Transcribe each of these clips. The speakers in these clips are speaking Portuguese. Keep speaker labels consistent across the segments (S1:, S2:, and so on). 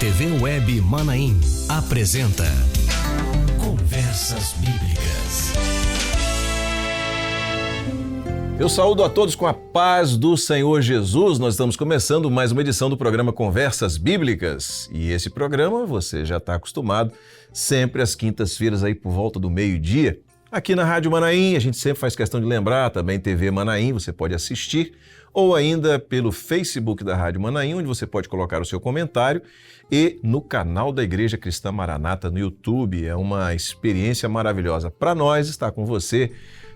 S1: TV Web Manaim apresenta Conversas Bíblicas.
S2: Eu saúdo a todos com a paz do Senhor Jesus. Nós estamos começando mais uma edição do programa Conversas Bíblicas. E esse programa você já está acostumado, sempre às quintas-feiras aí por volta do meio-dia. Aqui na Rádio Manaim, a gente sempre faz questão de lembrar, também TV Manaim, você pode assistir, ou ainda pelo Facebook da Rádio Manaim, onde você pode colocar o seu comentário, e no canal da Igreja Cristã Maranata no YouTube. É uma experiência maravilhosa para nós estar com você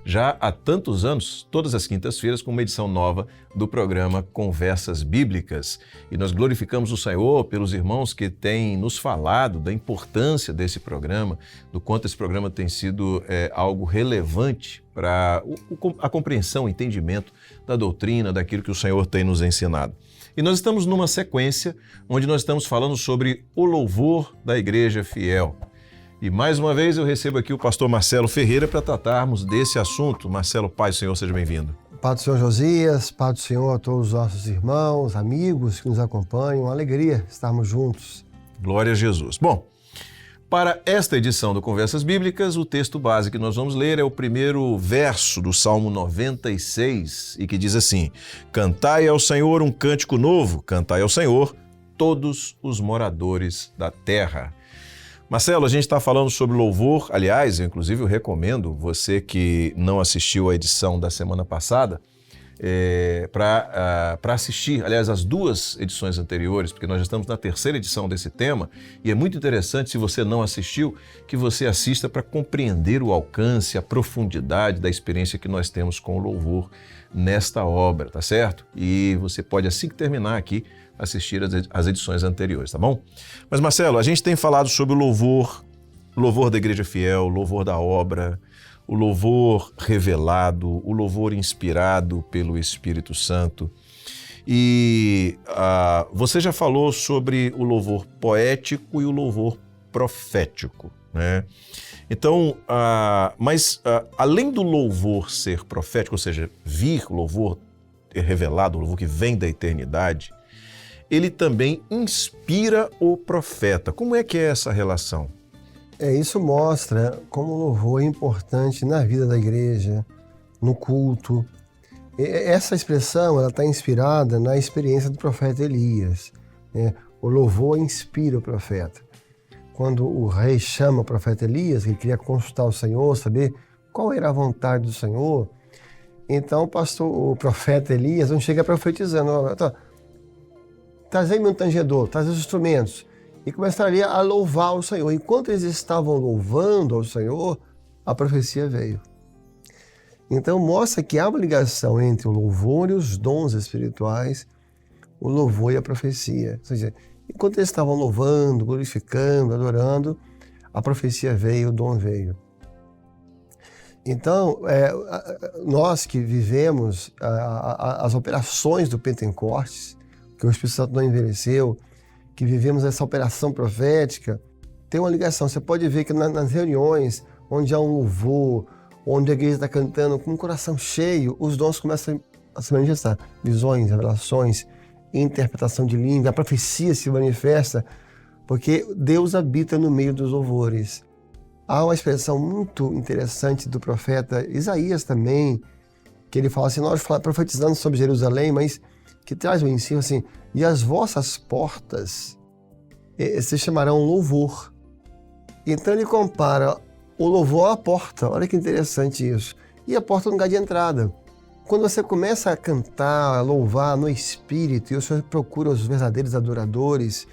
S2: já há tantos anos, todas as quintas-feiras, com uma edição nova do programa Conversas Bíblicas. E nós glorificamos o Senhor pelos irmãos que têm nos falado da importância desse programa, do quanto esse programa tem sido algo relevante para a compreensão, o entendimento da doutrina, daquilo que o Senhor tem nos ensinado. E nós estamos numa sequência onde nós estamos falando sobre o louvor da Igreja Fiel. E mais uma vez eu recebo aqui o pastor Marcelo Ferreira para tratarmos desse assunto. Marcelo, paz do Senhor, seja bem-vindo.
S3: Paz do Senhor Josias, paz do Senhor a todos os nossos irmãos, amigos que nos acompanham. Uma alegria estarmos juntos.
S2: Glória a Jesus. Bom, para esta edição do Conversas Bíblicas, o texto base que nós vamos ler é o primeiro verso do Salmo 96, e que diz assim: Cantai ao Senhor um cântico novo, cantai ao Senhor todos os moradores da terra. Marcelo, a gente está falando sobre louvor. Aliás, inclusive eu recomendo você que não assistiu a edição da semana passada para assistir, aliás, as duas edições anteriores, porque nós já estamos na terceira edição desse tema, e é muito interessante, se você não assistiu, que você assista para compreender o alcance, a profundidade da experiência que nós temos com o louvor nesta obra, tá certo? E você pode, assim que terminar aqui, assistir as edições anteriores, tá bom? Mas, Marcelo, a gente tem falado sobre o louvor da Igreja Fiel, o louvor da obra, o louvor revelado, o louvor inspirado pelo Espírito Santo. E você já falou sobre o louvor poético e o louvor profético, né? Então, além do louvor ser profético, ou seja, vir o louvor revelado, o louvor que vem da eternidade, ele também inspira o profeta. Como é que é essa relação?
S3: Isso mostra como o louvor é importante na vida da igreja, no culto. Essa expressão está inspirada na experiência do profeta Elias, né? O louvor inspira o profeta. Quando o rei chama o profeta Elias, ele queria consultar o Senhor, saber qual era a vontade do Senhor, então o profeta Elias não chega profetizando: trazei-me um tangedor, trazei os instrumentos. E começaria a louvar o Senhor. Enquanto eles estavam louvando ao Senhor, a profecia veio. Então mostra que há uma ligação entre o louvor e os dons espirituais, o louvor e a profecia. Ou seja, enquanto eles estavam louvando, glorificando, adorando, a profecia veio, o dom veio. Então, nós que vivemos as operações do Pentecostes, que o Espírito Santo não envelheceu, que vivemos essa operação profética, tem uma ligação. Você pode ver que nas reuniões onde há um louvor, onde a igreja está cantando com o coração cheio, os dons começam a se manifestar. Visões, revelações, interpretação de língua, a profecia se manifesta, porque Deus habita no meio dos louvores. Há uma expressão muito interessante do profeta Isaías também, que ele fala assim: nós profetizando sobre Jerusalém, mas que traz o ensino assim: e as vossas portas se chamarão louvor. Então ele compara o louvor à porta. Olha que interessante isso. E a porta é um lugar de entrada. Quando você começa a cantar, a louvar no Espírito, e o Senhor procura os verdadeiros adoradores,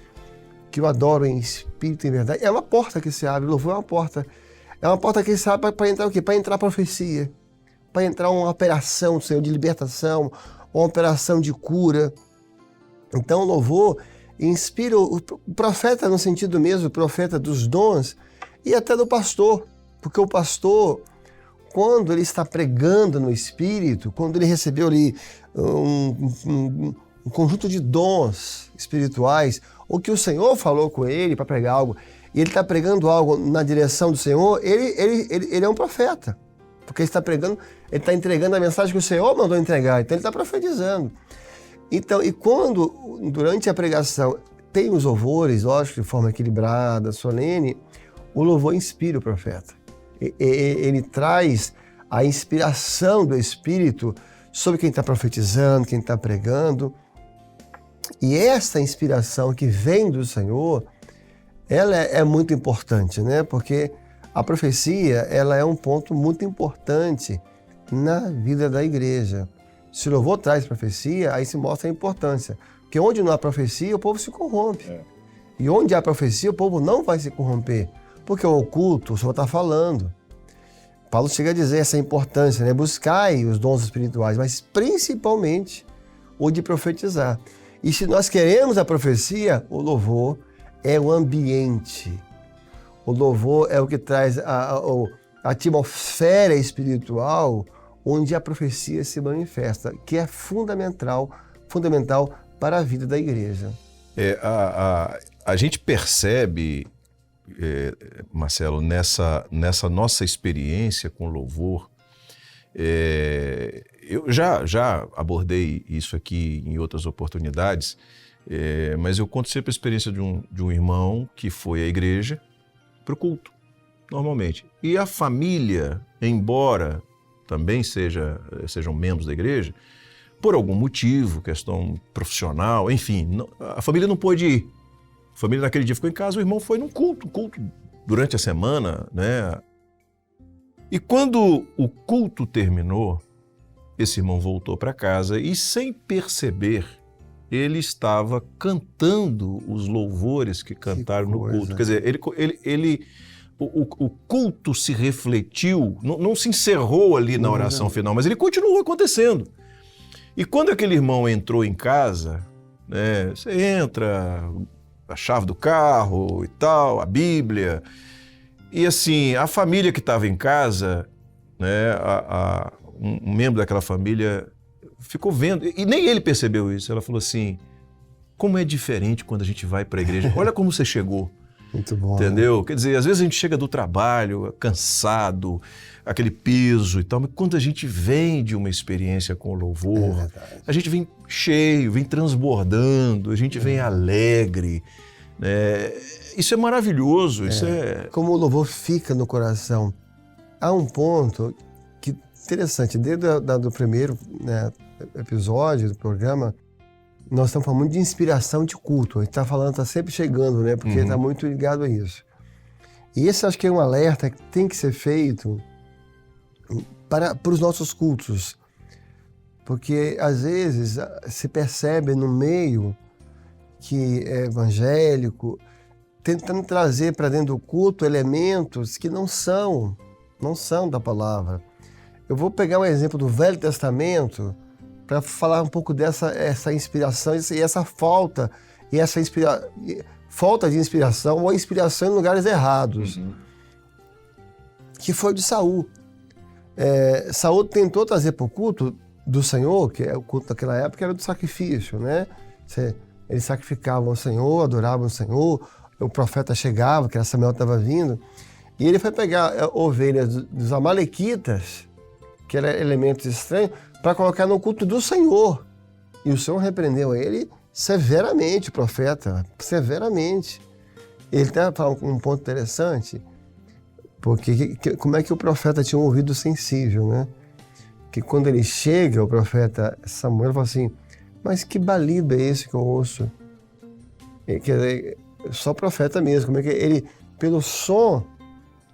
S3: que o adoram em Espírito e em verdade, é uma porta que se abre. O louvor é uma porta. É uma porta que se abre para entrar o quê? Para entrar a profecia. Para entrar uma operação do Senhor de libertação, uma operação de cura. Então o louvor inspira o profeta no sentido mesmo, o profeta dos dons, e até do pastor, porque o pastor, quando ele está pregando no Espírito, quando ele recebeu ali um conjunto de dons espirituais, ou que o Senhor falou com ele para pregar algo, e ele está pregando algo na direção do Senhor, ele é um profeta. Porque ele está pregando, ele está entregando a mensagem que o Senhor mandou entregar, então ele está profetizando. Então, e quando, durante a pregação, tem os louvores, lógico, de forma equilibrada, solene, o louvor inspira o profeta. Ele traz a inspiração do Espírito sobre quem está profetizando, quem está pregando. E essa inspiração que vem do Senhor, ela é muito importante, né? Porque a profecia, ela é um ponto muito importante na vida da igreja. Se o louvor traz profecia, aí se mostra a importância. Porque onde não há profecia, o povo se corrompe. E onde há profecia, o povo não vai se corromper. Porque o oculto, o Senhor está falando. Paulo chega a dizer essa importância, né? Buscai os dons espirituais, mas principalmente o de profetizar. E se nós queremos a profecia, o louvor é o ambiente. O louvor é o que traz a atmosfera espiritual onde a profecia se manifesta, que é fundamental para a vida da igreja.
S2: A gente percebe, Marcelo, nessa nossa experiência com louvor, eu já abordei isso aqui em outras oportunidades, mas eu conto sempre a experiência de um irmão que foi à igreja para o culto, normalmente. E a família, embora também sejam membros da igreja, por algum motivo, questão profissional, enfim, a família não pôde ir. A família naquele dia ficou em casa, o irmão foi num culto durante a semana, né? E quando o culto terminou, esse irmão voltou para casa e, sem perceber, ele estava cantando os louvores que cantaram no culto. Quer dizer, o culto se refletiu, não se encerrou ali na oração final, mas ele continuou acontecendo. E quando aquele irmão entrou em casa, né, você entra, a chave do carro e tal, a Bíblia, e assim, a família que estava em casa, né, um membro daquela família ficou vendo, e nem ele percebeu isso. Ela falou assim: como é diferente quando a gente vai para a igreja. Olha como você chegou.
S3: Muito bom.
S2: Entendeu?
S3: Né?
S2: Quer dizer, às vezes a gente chega do trabalho, cansado, aquele peso e tal, mas quando a gente vem de uma experiência com o louvor, a gente vem cheio, vem transbordando, a gente vem alegre. Né? Isso é maravilhoso. Isso é...
S3: Como o louvor fica no coração. Há um ponto que interessante, desde do primeiro, né, episódio do programa, nós estamos falando muito de inspiração de culto. A gente está sempre chegando, né? Porque está muito ligado a isso. E esse acho que é um alerta que tem que ser feito para os nossos cultos. Porque às vezes se percebe no meio que é evangélico, tentando trazer para dentro do culto elementos que não são da palavra. Eu vou pegar um exemplo do Velho Testamento para falar um pouco essa inspiração e essa falta, e essa falta de inspiração ou inspiração em lugares errados, que foi de Saul. Saul tentou trazer para o culto do Senhor, que é o culto daquela época, era do sacrifício, né? Eles sacrificavam ao Senhor, adoravam o Senhor, o profeta chegava, que era Samuel estava vindo, e ele foi pegar ovelhas dos amalequitas, que eram elementos estranhos, para colocar no culto do Senhor. E o Senhor repreendeu ele severamente, o profeta, severamente. Ele está falando um ponto interessante, porque como é que o profeta tinha um ouvido sensível, né? Que quando ele chega, o profeta Samuel fala assim: mas que balido é esse que eu ouço? Quer dizer, só profeta mesmo. Como é que ele, pelo som,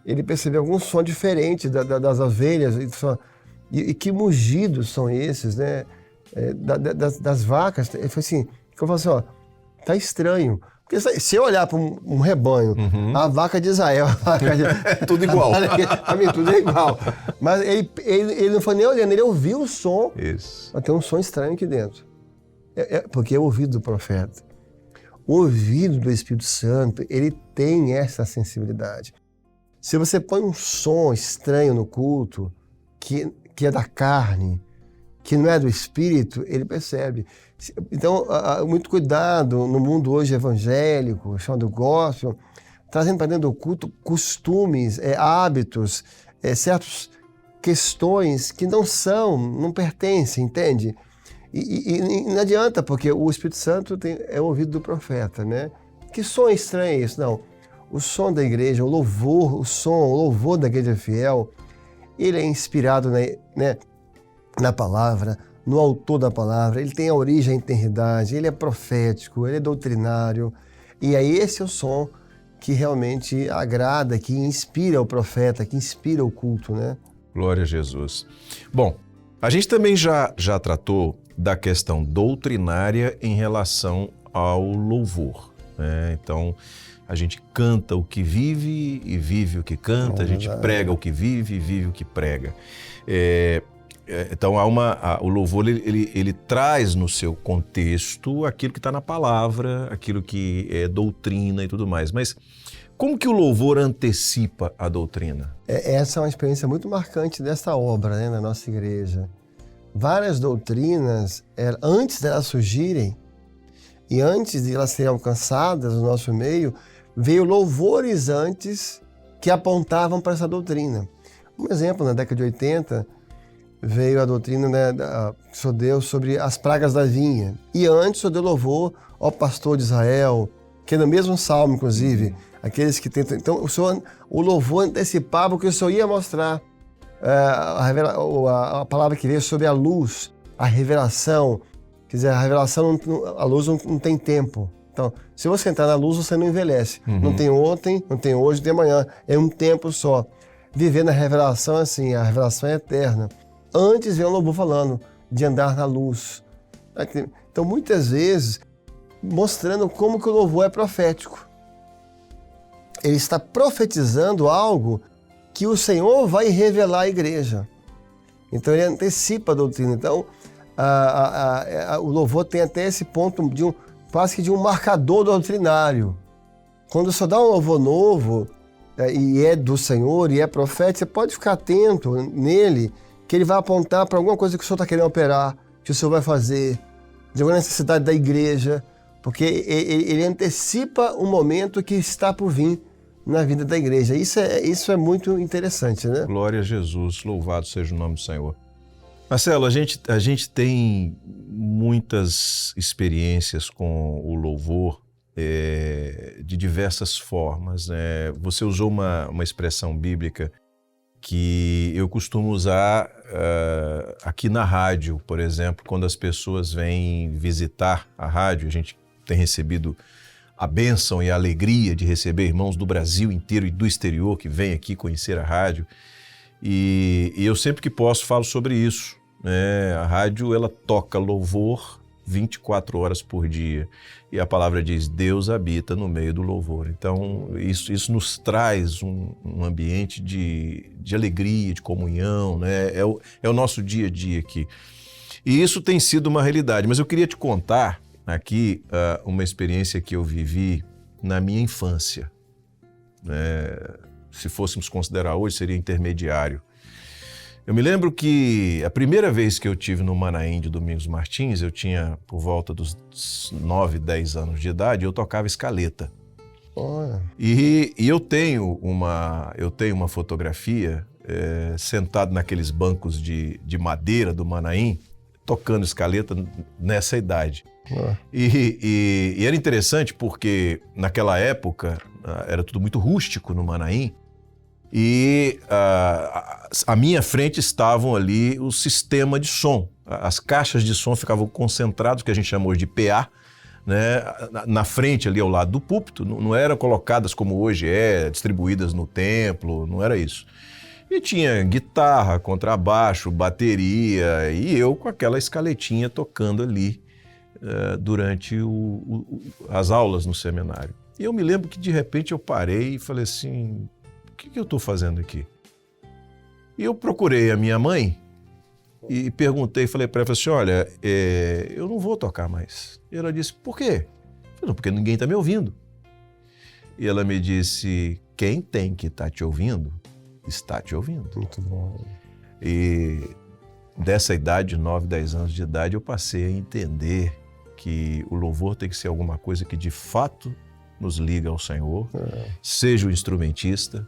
S3: ele percebeu algum som diferente das ovelhas. E que mugidos são esses, né? Das vacas. Ele falou assim, eu falo assim, ó, tá estranho. Porque se eu olhar para um rebanho, a vaca de Israel,
S2: tudo igual.
S3: Para mim, tudo é igual. Mas ele não foi nem olhando, ele ouviu o som.
S2: Isso.
S3: Mas tem um som estranho aqui dentro. Porque é o ouvido do profeta. O ouvido do Espírito Santo, ele tem essa sensibilidade. Se você põe um som estranho no culto, que é da carne, que não é do Espírito, ele percebe. Então, muito cuidado no mundo hoje evangélico, chamado gospel, trazendo para dentro do culto costumes, hábitos, certas questões que não pertencem, entende? E não adianta, porque o Espírito Santo é o ouvido do profeta, né? Que som estranho é isso? Não. O som da igreja, o louvor da igreja fiel, ele é inspirado na palavra, no autor da palavra, ele tem a origem, a eternidade, ele é profético, ele é doutrinário. E aí esse é o som que realmente agrada, que inspira o profeta, que inspira o culto, né?
S2: Glória a Jesus. Bom, a gente também já tratou da questão doutrinária em relação ao louvor, né? Então, a gente canta o que vive e vive o que canta, a gente prega o que vive e vive o que prega. Então, o louvor ele traz no seu contexto aquilo que está na palavra, aquilo que é doutrina e tudo mais. Mas como que o louvor antecipa a doutrina?
S3: Essa é uma experiência muito marcante dessa obra, né, na nossa igreja. Várias doutrinas, antes delas surgirem e antes de elas serem alcançadas no nosso meio, veio louvores antes que apontavam para essa doutrina. Um exemplo, na década de 80, veio a doutrina, né, que o Senhor deu sobre as pragas da vinha. E antes o Senhor deu louvor ao pastor de Israel, que é no mesmo salmo, inclusive, aqueles que tentam... Então, o louvor antecipava o que o Senhor ia mostrar. A palavra que veio sobre a luz, a revelação. Quer dizer, a revelação, a luz não tem tempo. Então, se você entrar na luz, você não envelhece. Não tem ontem, não tem hoje, não tem amanhã. É um tempo só. Viver na revelação assim, a revelação é eterna. Antes vem o louvor falando de andar na luz. Então, muitas vezes, mostrando como que o louvor é profético. Ele está profetizando algo que o Senhor vai revelar à igreja. Então, ele antecipa a doutrina. Então, o louvor tem até esse ponto quase que de um marcador doutrinário. Quando o Senhor dá um louvor novo, e é do Senhor, e é profético, você pode ficar atento nele, que ele vai apontar para alguma coisa que o Senhor está querendo operar, que o Senhor vai fazer, de alguma necessidade da igreja, porque ele antecipa um momento que está por vir na vida da igreja. Isso é muito interessante, né?
S2: Glória a Jesus, louvado seja o nome do Senhor. Marcelo, a gente tem muitas experiências com o louvor de diversas formas, né? Você usou uma expressão bíblica que eu costumo usar aqui na rádio, por exemplo, quando as pessoas vêm visitar a rádio. A gente tem recebido a bênção e a alegria de receber irmãos do Brasil inteiro e do exterior que vêm aqui conhecer a rádio. E eu sempre que posso falo sobre isso, né? A rádio, ela toca louvor 24 horas por dia. E a palavra diz, Deus habita no meio do louvor. Então, isso nos traz um ambiente de alegria, de comunhão, né? É o nosso dia a dia aqui. E isso tem sido uma realidade. Mas eu queria te contar aqui uma experiência que eu vivi na minha infância. Se fôssemos considerar hoje, seria intermediário. Eu me lembro que a primeira vez que eu tive no Manaim de Domingos Martins, eu tinha por volta dos 9, 10 anos de idade, eu tocava escaleta. E eu tenho uma fotografia sentado naqueles bancos de madeira do Manaim, tocando escaleta nessa idade. E era interessante porque naquela época era tudo muito rústico no Manaim. E à minha frente estavam ali o sistema de som. As caixas de som ficavam concentradas, que a gente chamou de PA, né? Na frente ali ao lado do púlpito. Não eram colocadas como hoje distribuídas no templo, não era isso. E tinha guitarra, contrabaixo, bateria, e eu com aquela escaletinha tocando ali durante as aulas no seminário. E eu me lembro que de repente eu parei e falei assim, o que eu estou fazendo aqui? E eu procurei a minha mãe e perguntei, falei para ela assim, olha, eu não vou tocar mais. E ela disse, por quê? Eu falei, porque ninguém está me ouvindo. E ela me disse, quem tem que estar te ouvindo, está te ouvindo.
S3: Muito bom.
S2: E dessa idade, de 9, 10 anos de idade, eu passei a entender que o louvor tem que ser alguma coisa que de fato nos liga ao Senhor, seja o instrumentista,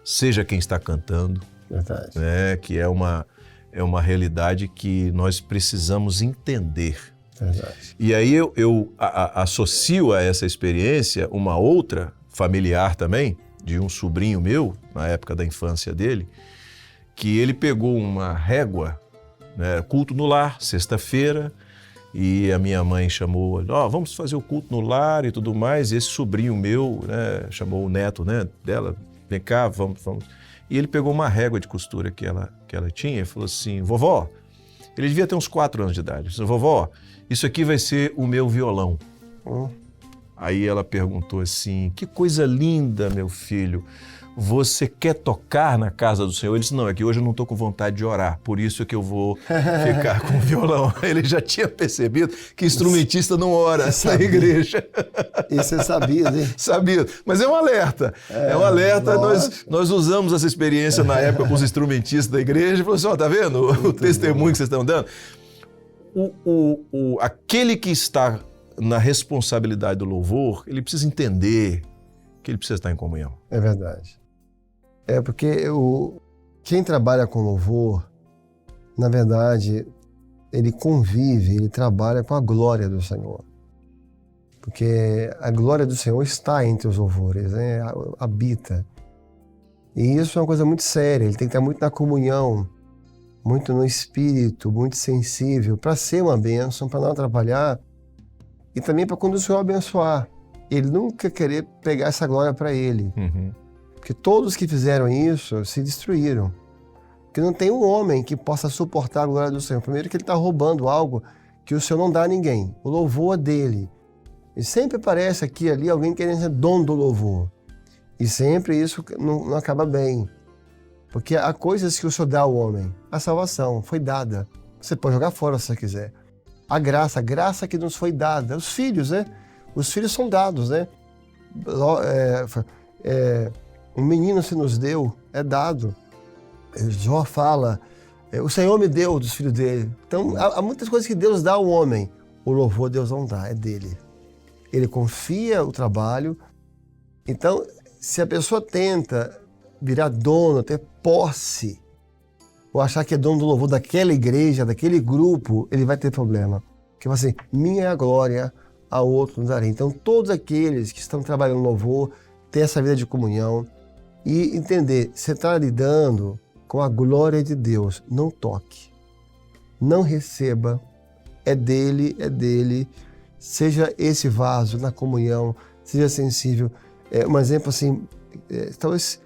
S2: seja quem está cantando,
S3: Verdade.
S2: né? Que é é uma realidade que nós precisamos entender.
S3: Verdade.
S2: E aí eu associo a essa experiência uma outra familiar também, de um sobrinho meu, na época da infância dele, que ele pegou uma régua, né, culto no lar, sexta-feira, e a minha mãe chamou, vamos fazer o culto no lar e tudo mais, e esse sobrinho meu, né, chamou o neto, né, dela, vem cá, vamos. E ele pegou uma régua de costura que ela tinha e falou assim, vovó, ele devia ter uns 4 anos de idade, ele disse, vovó, isso aqui vai ser o meu violão. Aí ela perguntou assim, que coisa linda, meu filho, você quer tocar na casa do Senhor? Ele disse, não, é que hoje eu não estou com vontade de orar, por isso é que eu vou ficar com o violão. Ele já tinha percebido que instrumentista não ora na igreja.
S3: Isso você sabia, né?
S2: Sabia, mas é um alerta. É um alerta, nós usamos essa experiência na época com os instrumentistas da igreja e falou assim, tá vendo o testemunho que vocês estão dando? Aquele que está na responsabilidade do louvor, ele precisa entender que ele precisa estar em comunhão.
S3: É verdade. É porque quem trabalha com louvor, na verdade, ele convive, ele trabalha com a glória do Senhor. Porque a glória do Senhor está entre os louvores, né? Habita. E isso é uma coisa muito séria, ele tem que estar muito na comunhão, muito no espírito, muito sensível, para ser uma bênção, para não atrapalhar e também para quando o Senhor abençoar. Ele nunca querer pegar essa glória para ele. Porque todos que fizeram isso se destruíram. Porque não tem um homem que possa suportar a glória do Senhor. Primeiro que ele está roubando algo que o Senhor não dá a ninguém. O louvor é dele. E sempre aparece aqui ali alguém querendo ser dono do louvor. E sempre isso não acaba bem. Porque há coisas que o Senhor dá ao homem. A salvação foi dada. Você pode jogar fora se você quiser. A graça que nos foi dada. Os filhos, né? Os filhos são dados, né? Um menino se nos deu, é dado. Jó fala, o Senhor me deu dos filhos dele. Então, há muitas coisas que Deus dá ao homem. O louvor Deus não dá, é dele. Ele confia o trabalho. Então, se a pessoa tenta virar dono, ter posse, ou achar que é dono do louvor daquela igreja, daquele grupo, ele vai ter problema. Porque vai assim, minha é a glória, a outro não darei. Então, todos aqueles que estão trabalhando no louvor, ter essa vida de comunhão e entender, você está lidando com a glória de Deus, não toque, não receba, é dele, seja esse vaso na comunhão, seja sensível. Um exemplo assim, talvez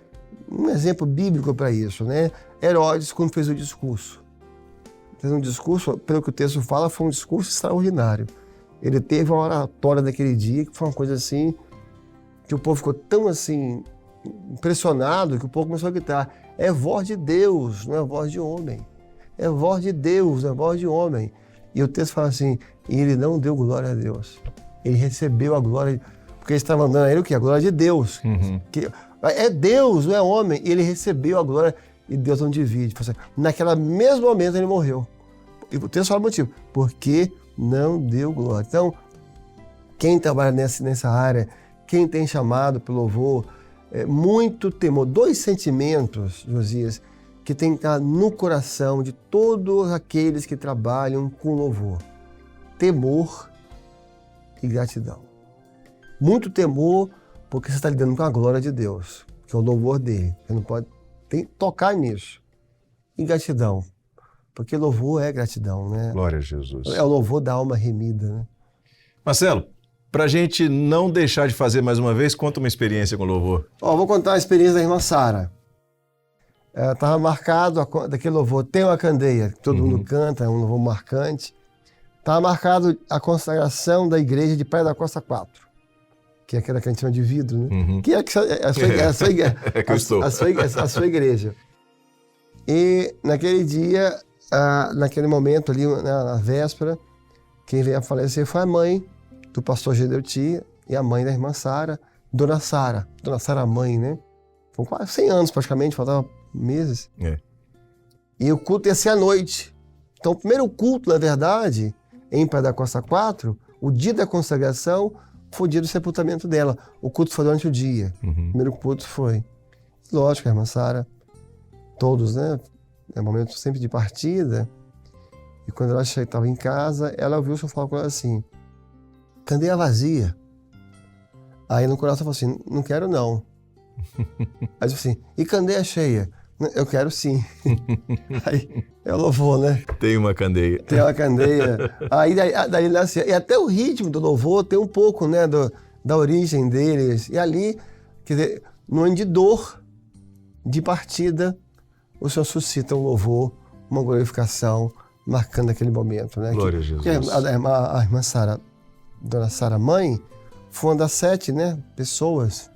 S3: um exemplo bíblico para isso, né? Herodes, quando fez o discurso. Fez um discurso, pelo que o texto fala, foi um discurso extraordinário. Ele teve uma oratória daquele dia, que foi uma coisa assim, que o povo ficou tão assim, impressionado, que o povo começou a gritar, é voz de Deus, não é voz de homem. É voz de Deus, não é voz de homem. E o texto fala assim, e ele não deu glória a Deus. Ele recebeu a glória, porque eles estavam dando a ele o quê? A glória de Deus. Que é Deus, não é homem. E ele recebeu a glória e Deus não divide. Naquele mesmo momento ele morreu. E o texto fala o motivo, porque não deu glória. Então, quem trabalha nessa área, quem tem chamado pelo louvor, muito temor. 2 sentimentos, Josias, que tem que estar no coração de todos aqueles que trabalham com louvor. Temor e gratidão. Muito temor, porque você está lidando com a glória de Deus, que é o louvor dele. Você não pode tocar nisso. E gratidão, porque louvor é gratidão, né?
S2: Glória a Jesus.
S3: É o louvor da alma remida, né?
S2: Marcelo, para a gente não deixar de fazer mais uma vez, conta uma experiência com louvor.
S3: Vou contar a experiência da irmã Sara. Estava marcado daquele louvor, tem uma candeia, que todo mundo canta, é um louvor marcante. Estava marcado a consagração da igreja de Praia da Costa 4, que é aquela que a gente chama de vidro, né? Que é a sua igreja. E naquele dia, naquele momento ali, na véspera, quem veio a falecer foi a mãe do pastor Gedeuti e a mãe da irmã Sara, Dona Sara mãe, né? Foram quase 100 anos praticamente, faltavam meses. E o culto ia ser à noite. Então o primeiro culto, na verdade, em Praia da Costa 4, o dia da consagração foi o dia do sepultamento dela. O culto foi durante o dia. O primeiro culto foi. Lógico, a irmã Sara, todos, né? é um momento sempre de partida. E quando ela estava em casa, ela ouviu o senhor falar com ela assim: candeia vazia. Aí no coração falou assim: não quero não. Aí disse assim: e candeia cheia? Eu quero sim. Aí é o louvor, né?
S2: Tem uma candeia.
S3: Tem uma candeia. Aí daí nasce. E até o ritmo do louvor tem um pouco, né, da origem deles. E ali, quer dizer, no ano de dor, de partida, o Senhor suscita um louvor, uma glorificação, marcando aquele momento, né?
S2: Glória a Jesus.
S3: A irmã Sara, Dona Sara Mãe, foi uma das 7, né, pessoas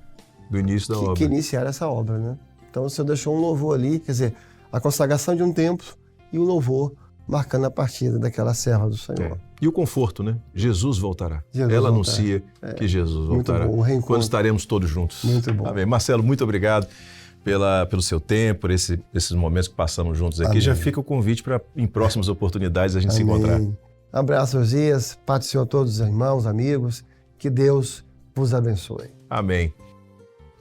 S2: Do início da obra.
S3: que iniciaram essa obra, né? Então o Senhor deixou um louvor ali, quer dizer, a consagração de um templo e o louvor marcando a partida daquela serva do Senhor.
S2: É. E o conforto, né? Jesus voltará.
S3: Jesus
S2: Ela
S3: voltará.
S2: anuncia que Jesus
S3: Muito
S2: voltará.
S3: bom, o reencontro.
S2: Quando estaremos todos juntos.
S3: Muito bom.
S2: Amém. Marcelo, muito obrigado pelo seu tempo, por esses momentos que passamos juntos aqui.
S3: Amém.
S2: Já fica o convite para, em próximas oportunidades, a gente se
S3: Amém.
S2: encontrar.
S3: Abraço, Josias. Paz do Senhor a todos os irmãos, amigos. Que Deus vos abençoe.
S2: Amém.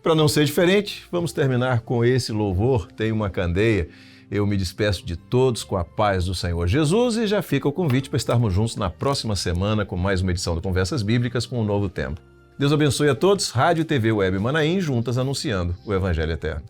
S2: Para não ser diferente, vamos terminar com esse louvor, Tem uma Candeia. Eu me despeço de todos com a paz do Senhor Jesus e já fica o convite para estarmos juntos na próxima semana com mais uma edição do Conversas Bíblicas com um novo tema. Deus abençoe a todos. Rádio e TV Web Manaim, juntas anunciando o Evangelho Eterno.